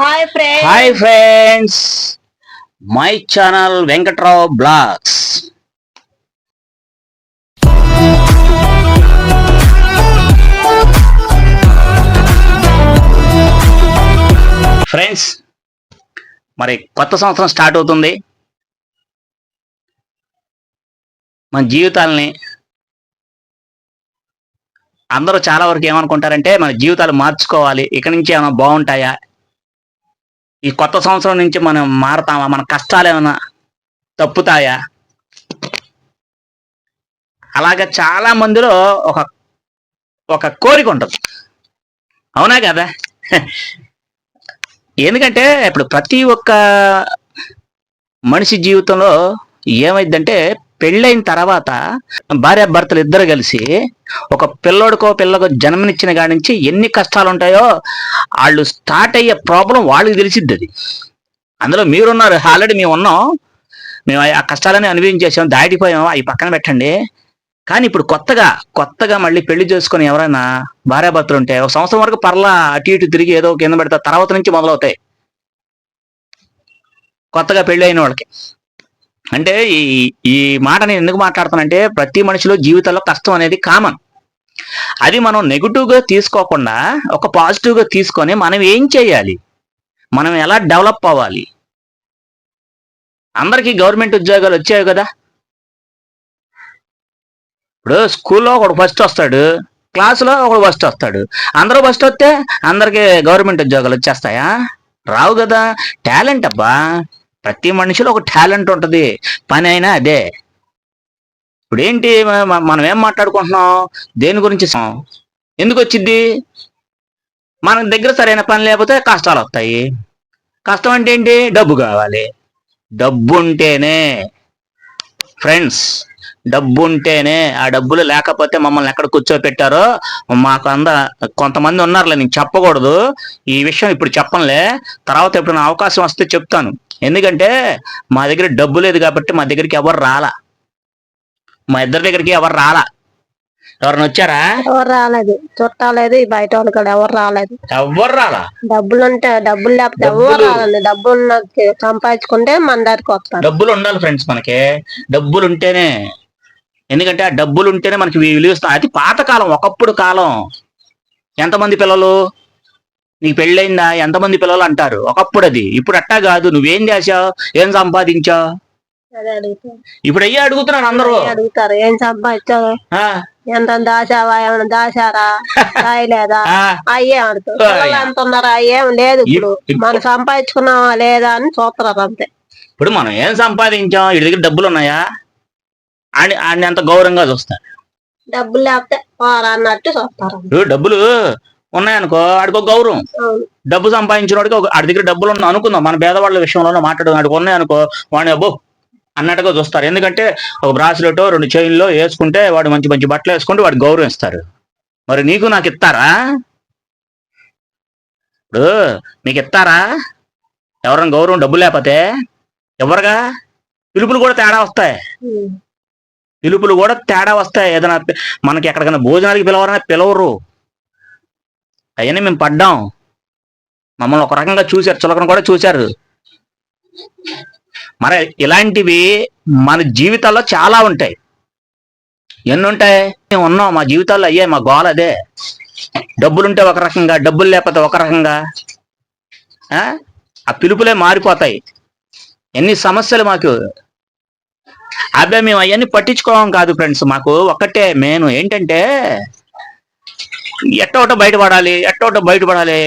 Hi friends, my channel Venkatrao blogs. Friends, మరి కొత్త సంవత్సరం స్టార్ట్ అవుతుంది. మన జీవితాలని అందరూ చాలా వరకు ఏమనుకుంటారంటే మన జీవితాలు మార్చుకోవాలి, ఇక్కడి నుంచి ఏమైనా బాగుంటాయా, ఈ కొత్త సంవత్సరం నుంచి మనం మారతామా, మన కష్టాలు ఏమైనా తప్పుతాయా, అలాగా చాలా మందిలో ఒక ఒక కోరిక ఉంటుంది. అవునా కదా? ఎందుకంటే ఇప్పుడు ప్రతి ఒక్క మనిషి జీవితంలో ఏమైందంటే పెళ్ళైన తర్వాత భార్యాభర్తలు ఇద్దరు కలిసి ఒక పిల్లోడికో పిల్లకో జన్మనిచ్చిన కాడి నుంచి ఎన్ని కష్టాలు ఉంటాయో వాళ్ళు స్టార్ట్ అయ్యే ప్రాబ్లం వాళ్ళకి తెలిసిద్ది. అది అందులో మీరున్నారు, ఆల్రెడీ మేము ఉన్నాం, మేము ఆ కష్టాలని అనుభవించేసాం, దాటిపోయాం, అవి పక్కన పెట్టండి. కానీ ఇప్పుడు కొత్తగా మళ్ళీ పెళ్లి చేసుకుని ఎవరైనా భార్యాభర్తలు ఉంటే ఒక సంవత్సరం వరకు పర్లా అటు ఇటు తిరిగి ఏదో కింద పెడతా, తర్వాత నుంచి మొదలవుతాయి కొత్తగా పెళ్లి అయిన వాళ్ళకి. అంటే ఈ ఈ మాట నేను ఎందుకు మాట్లాడుతానంటే ప్రతి మనిషిలో జీవితంలో కష్టం అనేది కామన్. అది మనం నెగిటివ్గా తీసుకోకుండా ఒక పాజిటివ్గా తీసుకొని మనం ఏం చేయాలి, మనం ఎలా డెవలప్ అవ్వాలి. అందరికీ గవర్నమెంట్ ఉద్యోగాలు వచ్చాయి కదా. ఇప్పుడు స్కూల్లో ఒకడు ఫస్ట్ వస్తాడు, క్లాసులో ఒకడు ఫస్ట్ వస్తాడు, అందరూ ఫస్ట్ వస్తే అందరికీ గవర్నమెంట్ ఉద్యోగాలు వచ్చేస్తాయా? రావు కదా. టాలెంట్ అబ్బా, ప్రతి మనిషిలో ఒక టాలెంట్ ఉంటుంది, పని అయినా అదే. ఇప్పుడు ఏంటి మనం ఏం మాట్లాడుకుంటున్నాం, దేని గురించి, ఎందుకు వచ్చింది? మన దగ్గర సరైన పని లేకపోతే కష్టాలు వస్తాయి. కష్టం అంటే ఏంటి? డబ్బు కావాలి. డబ్బు ఉంటేనే ఫ్రెండ్స్, డబ్బు ఉంటేనే. ఆ డబ్బులు లేకపోతే మమ్మల్ని ఎక్కడ కూర్చోపెట్టారో మాకు కొంతమంది ఉన్నారులే, నేను చెప్పకూడదు ఈ విషయం, ఇప్పుడు చెప్పనులే, తర్వాత ఎప్పుడైనా అవకాశం వస్తే చెప్తాను. ఎందుకంటే మా దగ్గర డబ్బు లేదు కాబట్టి మా దగ్గరికి ఎవరు రాలా, మా ఇద్దరి దగ్గరికి ఎవరు రాలా. ఎవరైనా వచ్చారా? ఎవరు రాలేదు, చుట్టాలేదు, ఈ బయట వాళ్ళు కూడా ఎవరు రాలేదు. ఎవరు రాలా. డబ్బులు ఉంటే, డబ్బులు లేకపోతే ఎవరు రాలేదు. డబ్బులు సంపాదించుకుంటే మన దగ్గరికి వస్తారు. డబ్బులు ఉండాలి ఫ్రెండ్స్, మనకి డబ్బులు ఉంటేనే. ఎందుకంటే ఆ డబ్బులు ఉంటేనే మనకి విలువస్తాం. అది పాతకాలం, ఒకప్పుడు కాలం. ఎంతమంది పిల్లలు, నీకు పెళ్ళయిందా, ఎంతమంది పిల్లలు అంటారు ఒకప్పుడు. అది ఇప్పుడు అట్టా కాదు. నువ్వేం చేసావు, ఏం సంపాదించావు, ఇప్పుడు అయ్యే అడుగుతున్నారు అందరూ. అడుగుతారు ఏం సంపాదించావు, ఎంత దాచావా, ఏమైనా దాచారా, రాయలేదా, అయ్యే అడుగుతారు. ఎంత ఉన్నారా, అయ్యేం లేదు. ఇప్పుడు మనం సంపాదించుకున్నావా లేదా అని చూస్తున్నారు అంతే. ఇప్పుడు మనం ఏం సంపాదించాం, వీడి దగ్గర డబ్బులు ఉన్నాయా అని అంత గౌరవంగా చూస్తారు. డబ్బులు లేకపోతే అన్నట్టు చూస్తారు. డబ్బులు ఉన్నాయనుకో ఆడికో గౌరవం. డబ్బు సంపాదించిన వాడికి ఆడి దగ్గర డబ్బులు ఉన్నా అనుకుందాం, మన పేదవాళ్ళ విషయంలో మాట్లాడు, ఆడికి ఉన్నాయనుకో వాడిని అబ్బో అన్నట్టుగా చూస్తారు. ఎందుకంటే ఒక బ్రాస్లెట్, 2 చైన్లో వేసుకుంటే వాడు మంచి మంచి బట్టలు వేసుకుంటే వాడికి గౌరవం ఇస్తారు. మరి నీకు నాకు ఇస్తారా? ఇప్పుడు మీకు ఇస్తారా ఎవరైనా గౌరవం? డబ్బు లేకపోతే ఎవరుగా. పిలుపులు కూడా తేడా వస్తాయి, పిలుపులు కూడా తేడా వస్తాయి. ఏదైనా మనకి ఎక్కడికైనా భోజనాలకి పిలవరని పిలవరు. అవన్నీ మేము పడ్డాం, మమ్మల్ని ఒక రకంగా చూశారు, చులకన కూడా చూశారు. మరి ఇలాంటివి మన జీవితాల్లో చాలా ఉంటాయి. ఎన్ని ఉంటాయి? మేము ఉన్నాం, మా జీవితాల్లో అయ్యాయి, మా గోల్ అదే. డబ్బులుంటే ఒక రకంగా, డబ్బులు లేకపోతే ఒక రకంగా. ఆ పిలుపులే మారిపోతాయి. ఎన్ని సమస్యలు మాకు. అబ్బాయి మేము అవన్నీ పట్టించుకోవడం కాదు ఫ్రెండ్స్, మాకు ఒక్కటే మెయిన్ ఏంటంటే ఎట్టోట బయటపడాలి,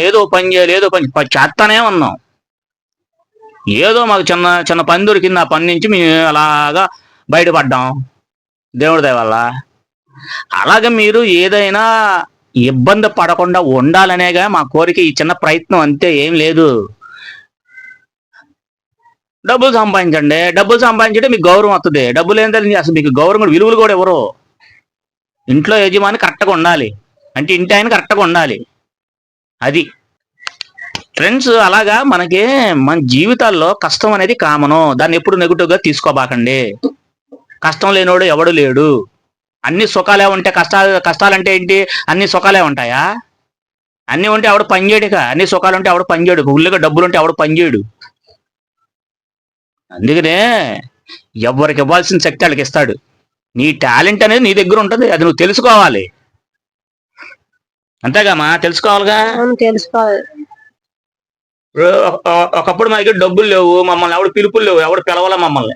ఏదో పని చేయాలి, ఏదో పని చేస్తానే ఉన్నాం. ఏదో మాకు చిన్న చిన్న పని దొరికింది, ఆ పని నుంచి మేము అలాగా బయటపడ్డాం దేవుడి దయ వల్ల. అలాగే మీరు ఏదైనా ఇబ్బంది పడకుండా ఉండాలనేగా మా కోరిక, ఈ చిన్న ప్రయత్నం అంతే, ఏం లేదు. డబ్బులు సంపాదించండి, డబ్బులు సంపాదించంటే మీకు గౌరవం వస్తుంది. డబ్బులు ఏంటంటే అసలు మీకు గౌరవం, విలువలు కూడా ఎవరు. ఇంట్లో యజమాని కరెక్ట్గా ఉండాలి, అంటే ఇంటి ఆయన కరెక్ట్గా ఉండాలి. అది ఫ్రెండ్స్. అలాగా మనకి మన జీవితాల్లో కష్టం అనేది కామను, దాన్ని ఎప్పుడు నెగిటివ్గా తీసుకోబాకండి. కష్టం లేనోడు ఎవడు లేడు. అన్ని సుఖాలే ఉంటాయి. కష్టాలంటే ఏంటి, అన్ని సుఖాలే ఉంటాయా? అన్ని ఉంటే ఎవడు పనిచేయడుక, అన్ని సుఖాలు ఉంటే ఎవడు పనిచేయడు, ఉల్లిగా డబ్బులు ఉంటే ఎవడు పనిచేయడు. అందుకనే ఎవరికి ఇవ్వాల్సిన శక్తి వాళ్ళకి ఇస్తాడు. నీ టాలెంట్ అనేది నీ దగ్గర ఉంటుంది, అది నువ్వు తెలుసుకోవాలి. అంతేగామా, తెలుసుకోవాలిగా. తెలుసుకోవాలి. ఒకప్పుడు మా దగ్గర డబ్బులు లేవు, మమ్మల్ని ఎవడు పిలుపులు లేవు, ఎవడు పిలవాల మమ్మల్ని.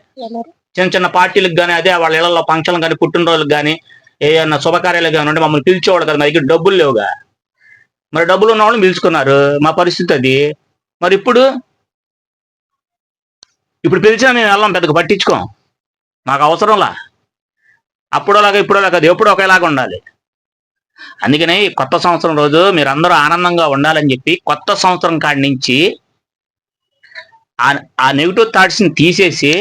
చిన్న చిన్న పార్టీలకు కానీ, అదే వాళ్ళ ఇళ్లలో ఫంక్షన్లు కానీ, పుట్టినరోజులకు కానీ, ఏమన్నా శుభకార్యాలు కానీ ఉంటే మమ్మల్ని పిలిచేవాడు కదా. మా దగ్గర డబ్బులు లేవుగా. మరి డబ్బులు ఉన్న వాళ్ళని పిలుచుకున్నారు, మా పరిస్థితి అది. మరి ఇప్పుడు పిలిచినా మేము వెళ్ళాం, పెద్దగా పట్టించుకోం, మాకు అవసరంలా. అప్పుడోలాగా ఇప్పుడోలాగా అది ఎప్పుడు ఒకేలాగా ఉండాలి. అందుకనే ఈ కొత్త సంవత్సరం రోజు మీరు అందరూ ఆనందంగా ఉండాలని చెప్పి కొత్త సంవత్సరం కాడి నుంచి ఆ నెగిటివ్ థాట్స్ని తీసేసి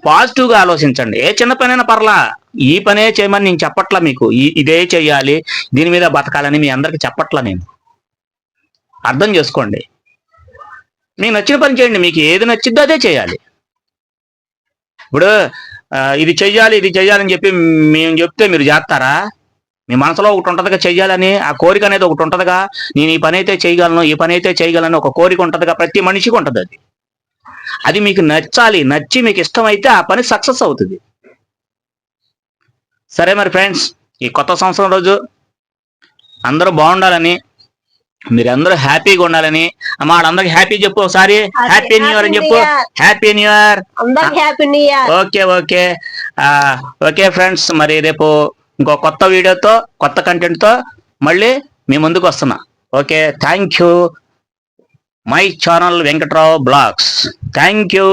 పాజిటివ్గా ఆలోచించండి. ఏ చిన్న పనైనా పర్లా, ఈ పనే చేయమని నేను చెప్పట్లా మీకు, ఇదే చెయ్యాలి, దీని మీద బతకాలని మీ అందరికి చెప్పట్లా నేను. అర్థం చేసుకోండి. మీకు నచ్చిన పని చేయండి, మీకు ఏది నచ్చిద్దో అదే చేయాలి. ఇప్పుడు ఇది చెయ్యాలని చెప్పి మేము చెప్తే మీరు చేస్తారా? మీ మనసులో ఒకటి ఉంటుందిగా చెయ్యాలని, ఆ కోరిక అనేది ఒకటి ఉంటుందిగా. నేను ఈ పని అయితే చేయగలను, ఈ పని అయితే చేయగలను ఒక కోరిక ఉంటుందిగా, ప్రతి మనిషికి ఉంటుంది అది. అది మీకు నచ్చాలి, నచ్చి మీకు ఇష్టమైతే ఆ పని సక్సెస్ అవుతుంది. సరే మరి ఫ్రెండ్స్, ఈ కొత్త సంవత్సరం రోజు అందరూ బాగుండాలని, మీరందరూ హ్యాపీగా ఉండాలని. అమ్మా వాళ్ళందరికి హ్యాపీ చెప్పు ఒకసారి. హ్యాపీ న్యూ ఇయర్ అని చెప్పు. Happy new year. Okay okay okay friends, మరి రేపు ఇంకో కొత్త వీడియోతో, కొత్త కంటెంట్తో మళ్ళీ మీ ముందుకు వస్తున్నా. Okay, thank you. My channel Venkatrao blogs. Thank you.